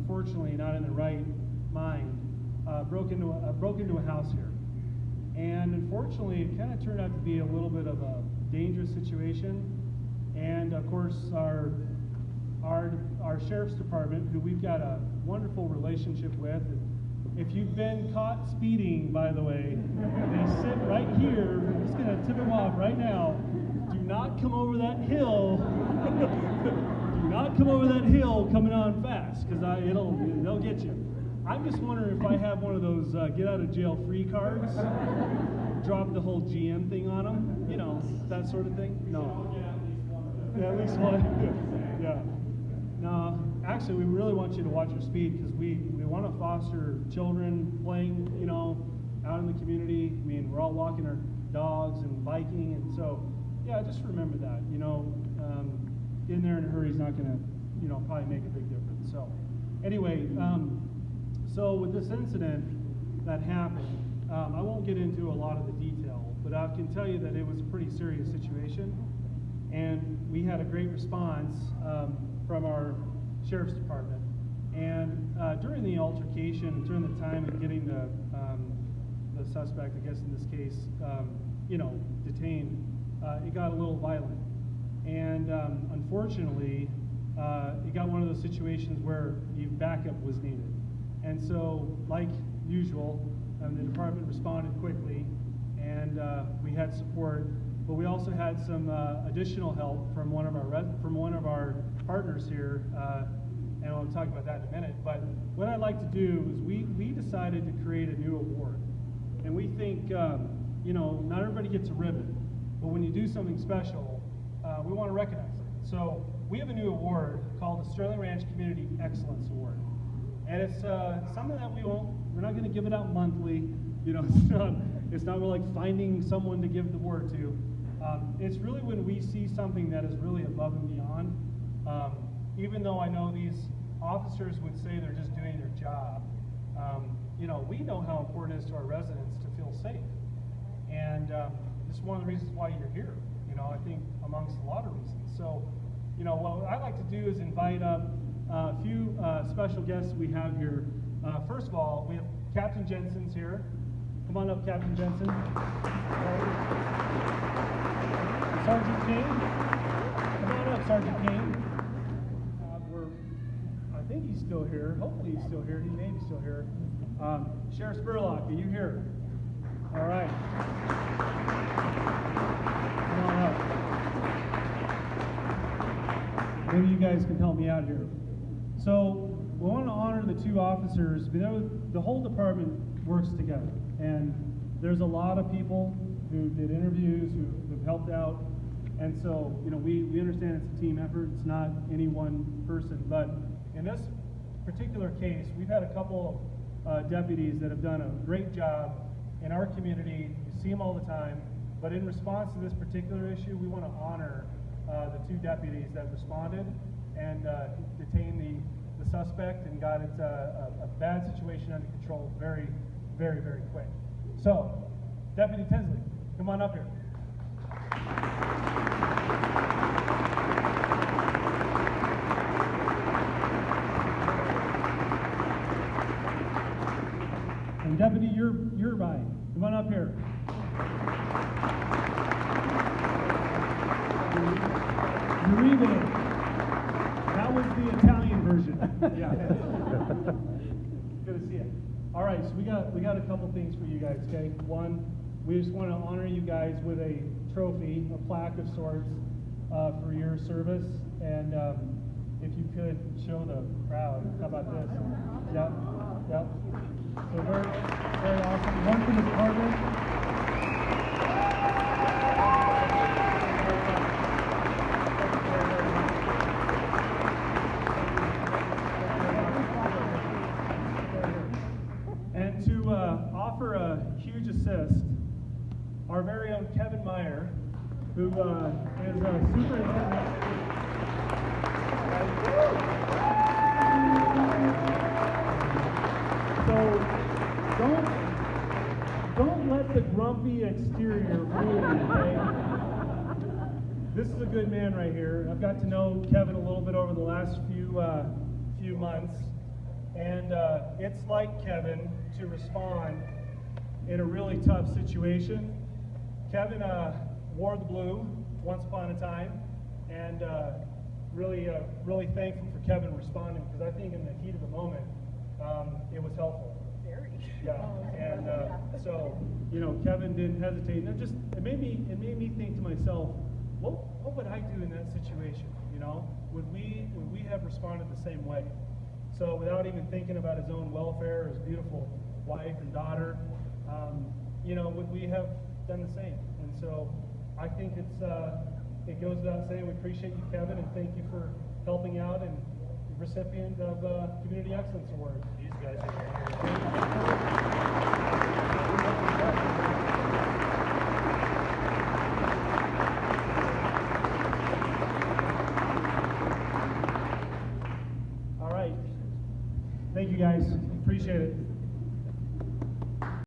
unfortunately not in the right mind, broke into a house here. And unfortunately, it kind of turned out to be a little bit of a dangerous situation. And of course, our sheriff's department, who we've got a wonderful relationship with. If you've been caught speeding, by the way, they sit right here. I'm just going to tip them off right now. Do not come over that hill. Do not come over that hill coming on fast, because they'll get you. I'm just wondering if I have one of those get out of jail free cards, drop the whole GM thing on them, you know, that sort of thing. No. Yeah, at least one. Yeah. No, actually, we really want you to watch your speed, because we want to foster children playing, you know, out in the community. I mean, we're all walking our dogs and biking, and so, yeah, just remember that. You know, getting there in a hurry is not going to, you know, probably make a big difference. So, anyway, so with this incident that happened, I won't get into a lot of the detail, but I can tell you that it was a pretty serious situation, and we had a great response from our sheriff's department. And during the altercation, during the time of getting the suspect, I guess in this case, you know, detained, it got a little violent. And unfortunately, it got one of those situations where backup was needed. And so, like usual, the department responded quickly, and we had support. But we also had some additional help from one of our partners here, and I'll talk about that in a minute. But what I'd like to do is we decided to create a new award, and we think you know, not everybody gets a ribbon, but when you do something special, we want to recognize it. So we have a new award called the Sterling Ranch Community Excellence Award, and it's something that we're not going to give it out monthly. You know, it's not really like finding someone to give the award to. It's really when we see something that is really above and beyond. Even though I know these officers would say they're just doing their job, you know, we know how important it is to our residents to feel safe. And this is one of the reasons why you're here, you know, I think amongst a lot of reasons. So, you know, what I'd like to do is invite up a few special guests we have here. First of all, we have Captain Jensen's here. Come on up, Captain Jensen. Sergeant King. Come on up, Sergeant King. I think he's still here. Hopefully he's still here. He may be still here. Sheriff Spurlock, are you here? All right. Come on up. Maybe you guys can help me out here. So we want to honor the two officers. The whole department works together, and there's a lot of people who did interviews, who have helped out, and so, you know, we understand it's a team effort. It's not any one person, but in this particular case, we've had a couple of deputies that have done a great job in our community. You see them all the time, but in response to this particular issue, we want to honor the two deputies that responded and detained the suspect and got it a bad situation under control very, very, very quick. So, Deputy Tinsley, come on up here. And Deputy Urbine, come on up here. Uribe. That was the Italian version. Yeah. Good to see you. All right, so we got a couple things for you guys, okay? One, we just want to honor you guys with a trophy, a plaque of sorts for your service. And if you could show the crowd, how about this? Yep, yep. So very, very awesome. One for the department. And to offer a huge assist, our very own Kevin Meyer, who is a superintendent. So don't let the grumpy exterior fool you, okay? This is a good man right here. I've got to know Kevin a little bit over the last few months, And it's like Kevin to respond in a really tough situation. Kevin wore the blue once upon a time, and really thankful for Kevin responding, because I think in the heat of the moment, it was helpful. Very. Yeah, and so, you know, Kevin didn't hesitate, and it made me think to myself, what would I do in that situation? You know, would we have responded the same way? So without even thinking about his own welfare, his beautiful wife and daughter, you know, would we have done the same? And so I think it goes without saying, we appreciate you, Kevin, and thank you for helping out and recipient of Community Excellence Award. These guys are All right. Thank you, guys. Appreciate it.